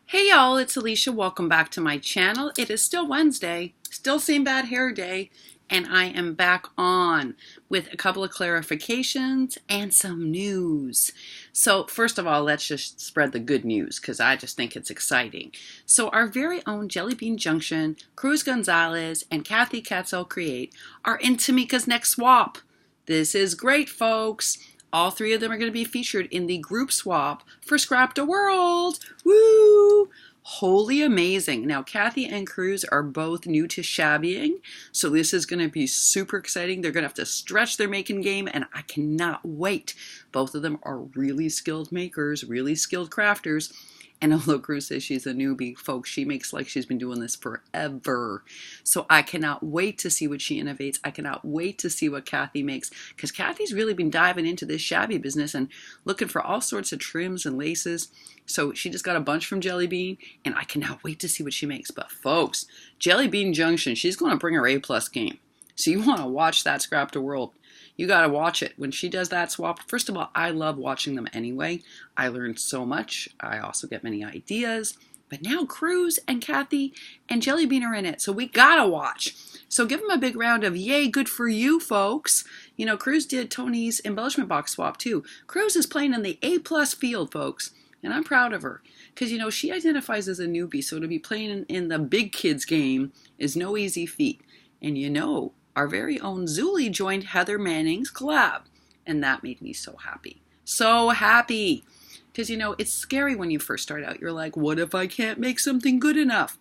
Hey y'all, it's Alicia. Welcome back to my channel. It is still Wednesday, still same bad hair day, and I am back on with a couple of clarifications and some news. So first of all, let's just spread the good news because I just think it's exciting. So our very own Jellybean Junction, Cruz Gonzalez, and Cathy Create are in Tamika's next swap. This is great, folks. All three of them are going to be featured in the group swap for Scrap the World. Woo! Holy amazing. Now, Cathy and Cruz are both new to shabbying, so this is going to be super exciting. They're going to have to stretch their making game, and I cannot wait. Both of them are really skilled makers, really skilled crafters. And although Cruz says she's a newbie, folks, she makes like she's been doing this forever. So I cannot wait to see what she innovates. I cannot wait to see what Cathy makes, because Cathy's really been diving into this shabby business and looking for all sorts of trims and laces. So she just got a bunch from Jellybean, and I cannot wait to see what she makes. But folks, Jellybean Junction, she's going to bring her A+ game. So you want to watch that Scrap the World. You got to watch it. When she does that swap, first of all, I love watching them anyway. I learned so much. I also get many ideas. But now Cruz and Cathy and Jellybean are in it, so we got to watch. So give them a big round of yay, good for you, folks. You know, Cruz did Tony's embellishment box swap, too. Cruz is playing in the A+ field, folks, and I'm proud of her. Because, you know, she identifies as a newbie, so to be playing in the big kids game is no easy feat. And you know, our very own Zuly joined Heather Manning's collab, and that made me so happy. So happy! Because, you know, it's scary when you first start out. You're like, what if I can't make something good enough?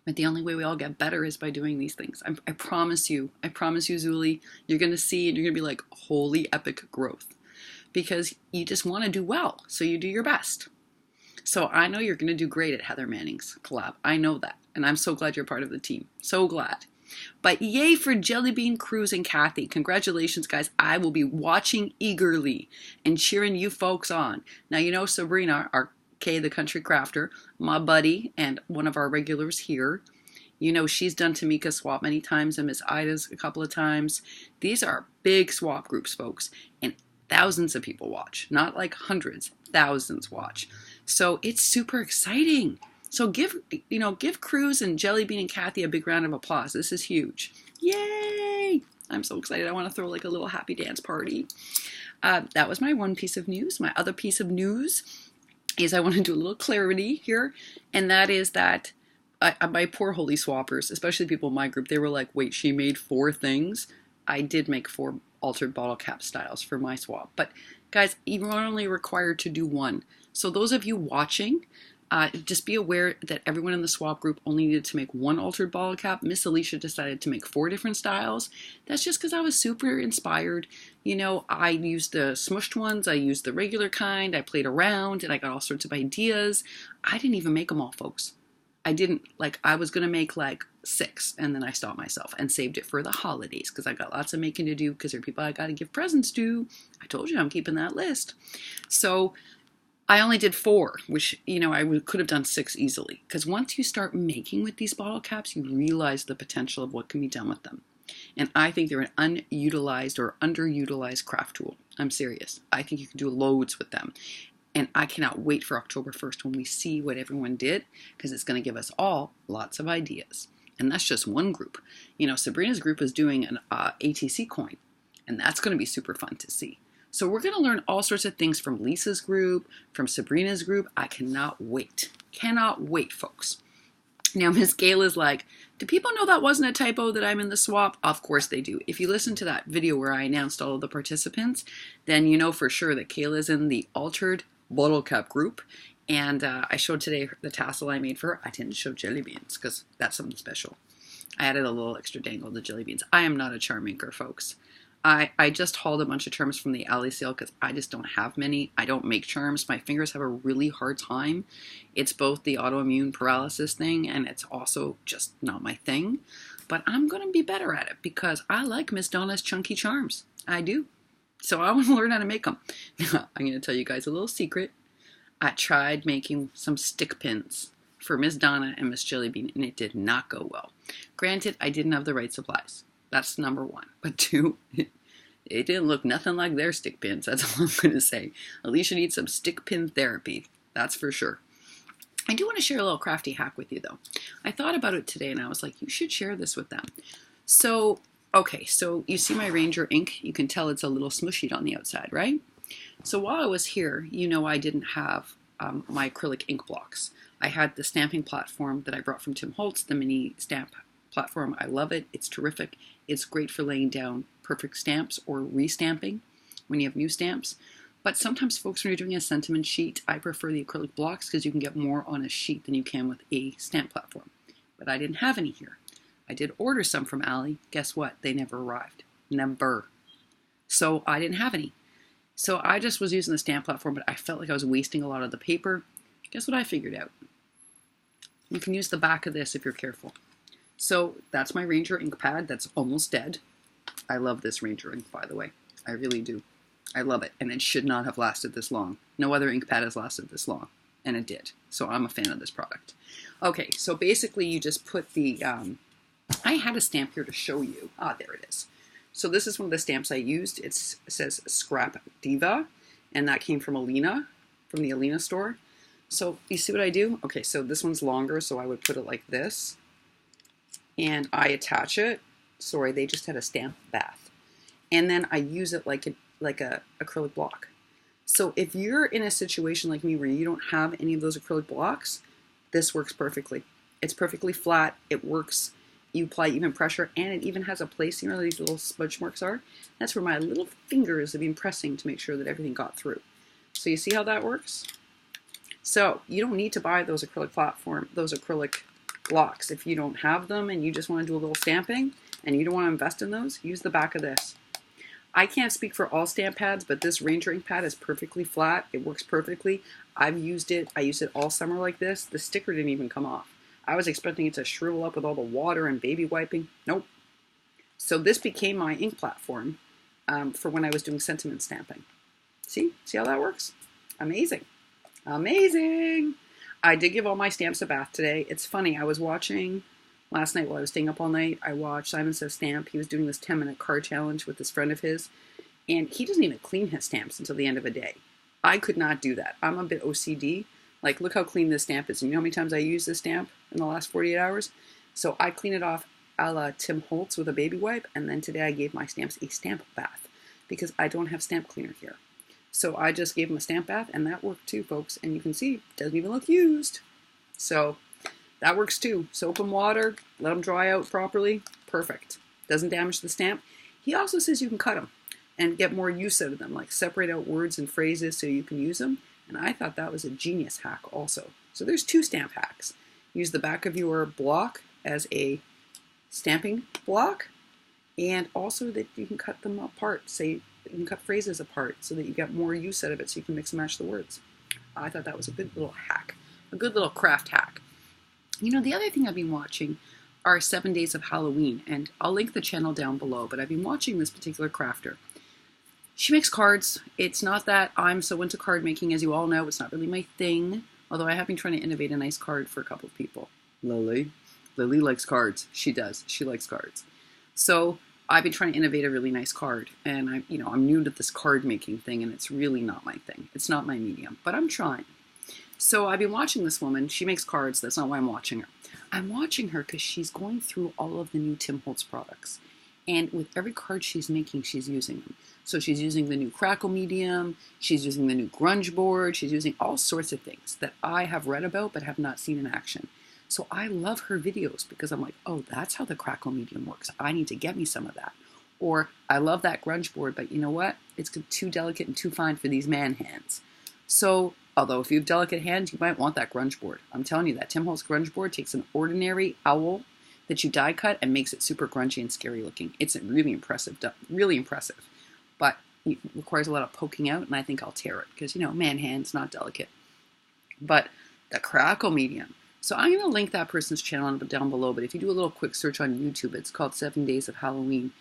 But the only way we all get better is by doing these things. I promise you, Zuly, you're going to see and you're going to be like, holy epic growth. Because you just want to do well, so you do your best. So I know you're going to do great at Heather Manning's collab. I know that, and I'm so glad you're part of the team. So glad. But yay for Jellybean, Cruz, and Cathy. Congratulations, guys. I will be watching eagerly and cheering you folks on. Now, you know Sabrina, our Kay the Country Crafter, my buddy and one of our regulars here. You know, she's done Tamika's swap many times and Miss Ida's a couple of times. These are big swap groups, folks, and thousands of people watch. Not like hundreds, thousands watch. So it's super exciting. So give Cruz and Jellybean and Cathy a big round of applause. This is huge. Yay! I'm so excited. I want to throw like a little happy dance party. That was my one piece of news. My other piece of news is I want to do a little clarity here, and that is that my poor holy swappers, especially people in my group, they were like, wait, she made 4 things? I did make 4 altered bottle cap styles for my swap. But guys, you're only required to do 1. So those of you watching, just be aware that everyone in the swap group only needed to make 1 altered bottle cap. Miss Alicia decided to make 4 different styles. That's just because I was super inspired. You know, I used the smushed ones, I used the regular kind, I played around, and I got all sorts of ideas. I didn't even make them all, folks. I was going to make like 6, and then I stopped myself and saved it for the holidays because I got lots of making to do because there are people I got to give presents to. I told you I'm keeping that list. So I only did 4, which, you know, I could have done 6 easily. Because once you start making with these bottle caps, you realize the potential of what can be done with them. And I think they're an unutilized or underutilized craft tool. I'm serious. I think you can do loads with them. And I cannot wait for October 1st when we see what everyone did, because it's going to give us all lots of ideas. And that's just one group. You know, Sabrina's group is doing an ATC coin, and that's going to be super fun to see. So we're going to learn all sorts of things from Lisa's group, from Sabrina's group. I cannot wait. Cannot wait, folks. Now, Miss Kayla's like, do people know that wasn't a typo that I'm in the swap? Of course they do. If you listen to that video where I announced all of the participants, then you know for sure that Kayla's in the altered bottle cap group. And I showed today the tassel I made for her. I didn't show Jellybeans because that's something special. I added a little extra dangle to Jellybeans. I am not a charm maker, folks. I just hauled a bunch of charms from the alley sale because I just don't have many. I don't make charms. My fingers have a really hard time. It's both the autoimmune paralysis thing and it's also just not my thing. But I'm going to be better at it because I like Miss Donna's chunky charms. I do. So I want to learn how to make them. Now, I'm going to tell you guys a little secret. I tried making some stick pins for Miss Donna and Miss Jellybean and it did not go well. Granted, I didn't have the right supplies. That's number 1. But 2, it didn't look nothing like their stick pins. That's all I'm going to say. Alicia needs some stick pin therapy. That's for sure. I do want to share a little crafty hack with you though. I thought about it today and I was like, you should share this with them. So, okay, so you see my Ranger ink? You can tell it's a little smushy on the outside, right? So while I was here, you know I didn't have my acrylic ink blocks. I had the stamping platform that I brought from Tim Holtz, the mini stamp platform. I love it. It's terrific. It's great for laying down perfect stamps or restamping when you have new stamps. But sometimes folks, when you're doing a sentiment sheet, I prefer the acrylic blocks because you can get more on a sheet than you can with a stamp platform. But I didn't have any here. I did order some from Allie. Guess what? They never arrived. Never. So I didn't have any. So I just was using the stamp platform, but I felt like I was wasting a lot of the paper. Guess what I figured out? You can use the back of this if you're careful. So that's my Ranger ink pad that's almost dead. I love this Ranger ink, by the way. I really do. I love it, and it should not have lasted this long. No other ink pad has lasted this long, and it did. So I'm a fan of this product. Okay, so basically you just put the, I had a stamp here to show you. Ah, there it is. So this is one of the stamps I used. It says Scrap Diva, and that came from Alina, from the Alina store. So you see what I do? Okay, so this one's longer, so I would put it like this, and I attach it. Sorry, they just had a stamp bath. And then I use it like a acrylic block. So if you're in a situation like me where you don't have any of those acrylic blocks, this works perfectly. It's perfectly flat. It works. You apply even pressure, and it even has a place, you know where these little smudge marks are? That's where my little fingers have been pressing to make sure that everything got through. So you see how that works? So you don't need to buy those acrylic blocks. If you don't have them and you just want to do a little stamping and you don't want to invest in those, use the back of this. I can't speak for all stamp pads, but this Ranger ink pad is perfectly flat. It works perfectly. I've used it. I used it all summer like this. The sticker didn't even come off. I was expecting it to shrivel up with all the water and baby wiping. Nope. So this became my ink platform for when I was doing sentiment stamping. See how that works? Amazing. Amazing. I did give all my stamps a bath today. It's funny. I was watching last night while I was staying up all night. I watched Simon Says Stamp. He was doing this 10-minute card challenge with this friend of his. And he doesn't even clean his stamps until the end of a day. I could not do that. I'm a bit OCD. Like, look how clean this stamp is. And you know how many times I used this stamp in the last 48 hours? So I clean it off a la Tim Holtz with a baby wipe. And then today I gave my stamps a stamp bath because I don't have stamp cleaner here. So I just gave them a stamp bath, and that worked too, folks. And you can see, it doesn't even look used. So that works too. Soap and water, let them dry out properly. Perfect. Doesn't damage the stamp. He also says you can cut them and get more use out of them, like separate out words and phrases so you can use them. And I thought that was a genius hack also. So there's 2 stamp hacks. Use the back of your block as a stamping block, and also that you can cut them apart. Say you can cut phrases apart so that you get more use out of it so you can mix and match the words. I thought that was a good little hack, a good little craft hack. You know, the other thing I've been watching are 7 Days of Halloween, and I'll link the channel down below, but I've been watching this particular crafter. She makes cards. It's not that I'm so into card making, as you all know. It's not really my thing, although I have been trying to innovate a nice card for a couple of people. Lily likes cards. She does. She likes cards. So I've been trying to innovate a really nice card, and I'm new to this card making thing, and it's really not my thing. It's not my medium, but I'm trying. So I've been watching this woman. She makes cards. That's not why I'm watching her. I'm watching her because she's going through all of the new Tim Holtz products. And with every card she's making, she's using them. So she's using the new Crackle medium. She's using the new grunge board. She's using all sorts of things that I have read about but have not seen in action. So I love her videos because I'm like, oh, that's how the Crackle medium works. I need to get me some of that. Or I love that grunge board, but you know what? It's too delicate and too fine for these man hands. So although if you have delicate hands, you might want that grunge board. I'm telling you, that Tim Holtz grunge board takes an ordinary owl that you die cut and makes it super grungy and scary looking. It's really impressive, but it requires a lot of poking out, and I think I'll tear it because, you know, man hands, not delicate. But the Crackle medium. So I'm going to link that person's channel down below, but if you do a little quick search on YouTube, it's called 7 Days of Halloween.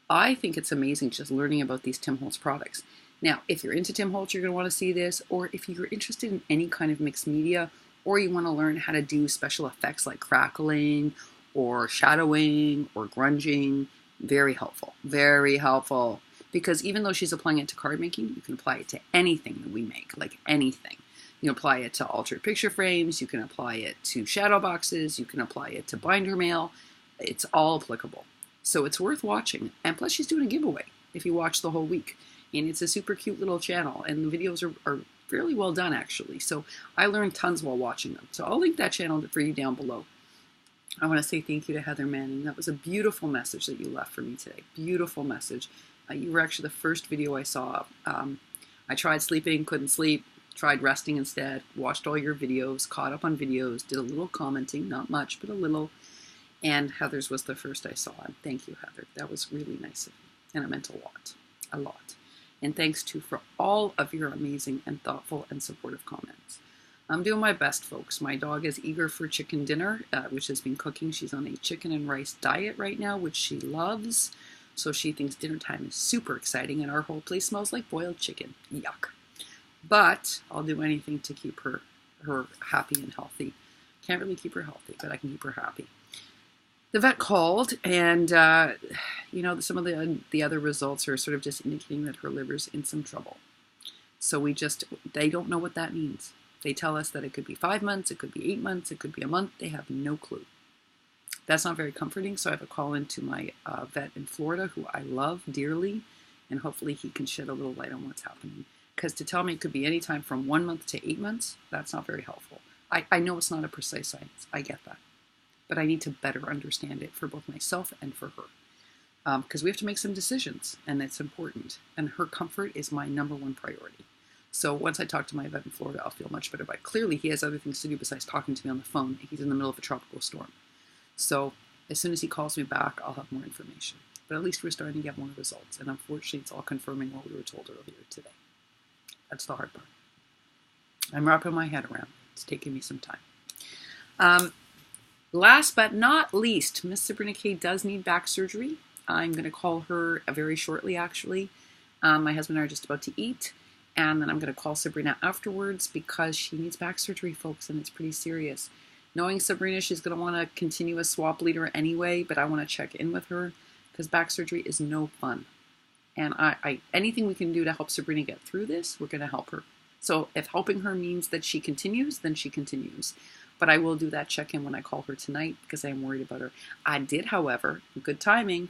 I think it's amazing just learning about these Tim Holtz products. Now, if you're into Tim Holtz, you're going to want to see this, or if you're interested in any kind of mixed media, or you want to learn how to do special effects like crackling, or shadowing, or grunging, very helpful, very helpful. Because even though she's applying it to card making, you can apply it to anything that we make, like anything. You apply it to altered picture frames. You can apply it to shadow boxes. You can apply it to binder mail. It's all applicable. So it's worth watching. And plus she's doing a giveaway if you watch the whole week. And it's a super cute little channel. And the videos are fairly well done, actually. So I learned tons while watching them. So I'll link that channel for you down below. I want to say thank you to Heather Manning. That was a beautiful message that you left for me today. Beautiful message. You were actually the first video I saw. I tried sleeping, couldn't sleep, tried resting instead, watched all your videos, caught up on videos, did a little commenting, not much, but a little. And Heather's was the first I saw. And thank you, Heather. That was really nice of you. And it meant a lot. A lot. And thanks, too, for all of your amazing and thoughtful and supportive comments. I'm doing my best, folks. My dog is eager for chicken dinner, which has been cooking. She's on a chicken and rice diet right now, which she loves. So she thinks dinner time is super exciting, and our whole place smells like boiled chicken. Yuck. But I'll do anything to keep her happy and healthy. Can't really keep her healthy, but I can keep her happy. The vet called, and some of the other results are sort of just indicating that her liver's in some trouble. So they don't know what that means. They tell us that it could be 5 months, it could be 8 months, it could be a month. They have no clue. That's not very comforting, so I have a call into my vet in Florida, who I love dearly, and hopefully he can shed a little light on what's happening. Because to tell me it could be any time from 1 month to 8 months, that's not very helpful. I know it's not a precise science. I get that. But I need to better understand it for both myself and for her. Because we have to make some decisions, and it's important. And her comfort is my #1 priority. So once I talk to my vet in Florida, I'll feel much better. But clearly he has other things to do besides talking to me on the phone. He's in the middle of a tropical storm. So as soon as he calls me back, I'll have more information. But at least we're starting to get more results. And unfortunately, it's all confirming what we were told earlier today. That's the hard part. I'm wrapping my head around it. It's taking me some time. Last but not least, Miss Sabrina K does need back surgery. I'm going to call her very shortly, actually. My husband and I are just about to eat. And then I'm going to call Sabrina afterwards because she needs back surgery, folks, and it's pretty serious. Knowing Sabrina, she's going to want to continue as swap leader anyway, but I want to check in with her because back surgery is no fun. And anything we can do to help Sabrina get through this, we're going to help her. So if helping her means that she continues, then she continues. But I will do that check-in when I call her tonight because I am worried about her. I did, however, good timing,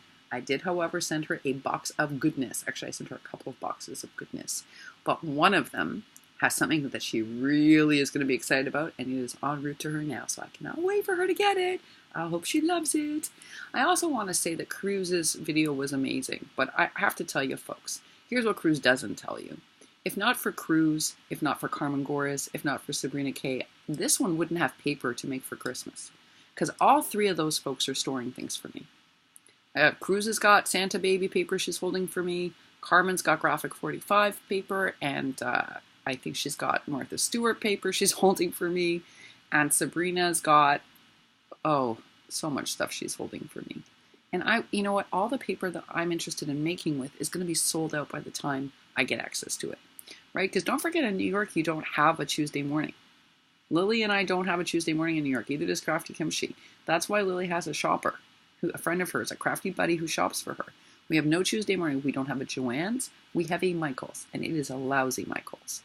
send her a box of goodness. Actually, I sent her a couple of boxes of goodness. But one of them has something that she really is going to be excited about, and it is en route to her now, so I cannot wait for her to get it. I hope she loves it. I also want to say that Cruz's video was amazing, but I have to tell you, folks, here's what Cruz doesn't tell you. If not for Cruz, if not for Carmen Gores, if not for Sabrina K, this one wouldn't have paper to make for Christmas, because all 3 of those folks are storing things for me. Cruz has got Santa baby paper she's holding for me. Carmen's got Graphic 45 paper, and I think she's got Martha Stewart paper she's holding for me. And Sabrina's got, so much stuff she's holding for me. And you know what? All the paper that I'm interested in making with is going to be sold out by the time I get access to it. Right? Because don't forget, in New York, you don't have a Tuesday morning. Lily and I don't have a Tuesday morning in New York. Either does Crafty Kimchi. That's why Lily has a shopper, a friend of hers, a crafty buddy who shops for her. We have no Tuesday morning. We don't have a Joann's. We have a Michael's, and it is a lousy Michael's.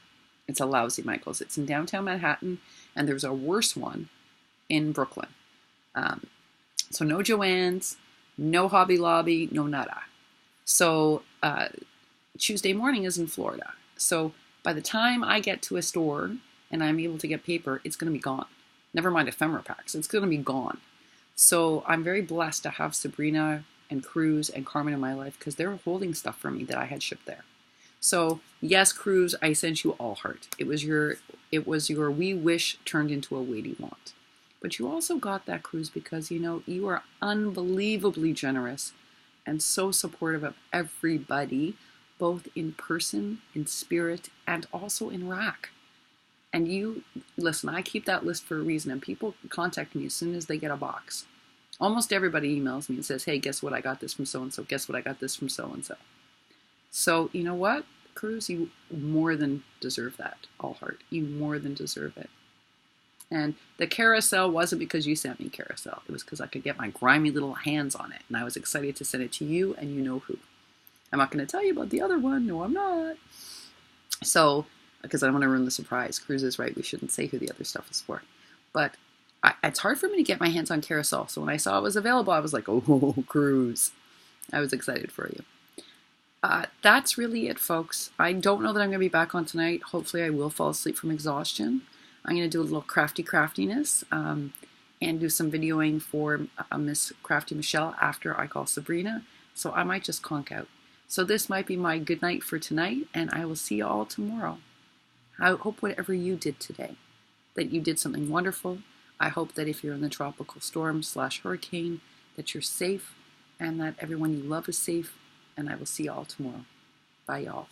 It's a lousy Michael's. It's in downtown Manhattan, and there's a worse one in Brooklyn. So no Joann's, no Hobby Lobby, no nada. So Tuesday morning is in Florida. So by the time I get to a store and I'm able to get paper, it's going to be gone. Never mind ephemera packs. It's going to be gone. So I'm very blessed to have Sabrina and Cruz and Carmen in my life because they're holding stuff for me that I had shipped there. So yes, Cruz, I sent you all heart. It was your wee wish turned into a weighty want. But you also got that, Cruz, because you are unbelievably generous and so supportive of everybody, both in person, in spirit, and also in rack. And listen, I keep that list for a reason, and people contact me as soon as they get a box. Almost everybody emails me and says, hey, guess what? I got this from so-and-so. Guess what? I got this from so-and-so. So, you know what, Cruz? You more than deserve that, all heart. You more than deserve it. And the carousel wasn't because you sent me carousel. It was because I could get my grimy little hands on it. And I was excited to send it to you, and you know who. I'm not going to tell you about the other one. No, I'm not. So because I don't want to ruin the surprise. Cruz is right. We shouldn't say who the other stuff is for. But it's hard for me to get my hands on Carousel. So when I saw it was available, I was like, oh, Cruz. I was excited for you. That's really it, folks. I don't know that I'm going to be back on tonight. Hopefully I will fall asleep from exhaustion. I'm going to do a little craftiness and do some videoing for Miss Crafty Michelle after I call Sabrina. So I might just conk out. So this might be my good night for tonight, and I will see you all tomorrow. I hope whatever you did today, that you did something wonderful. I hope that if you're in the tropical storm / hurricane, that you're safe and that everyone you love is safe. And I will see you all tomorrow. Bye, y'all.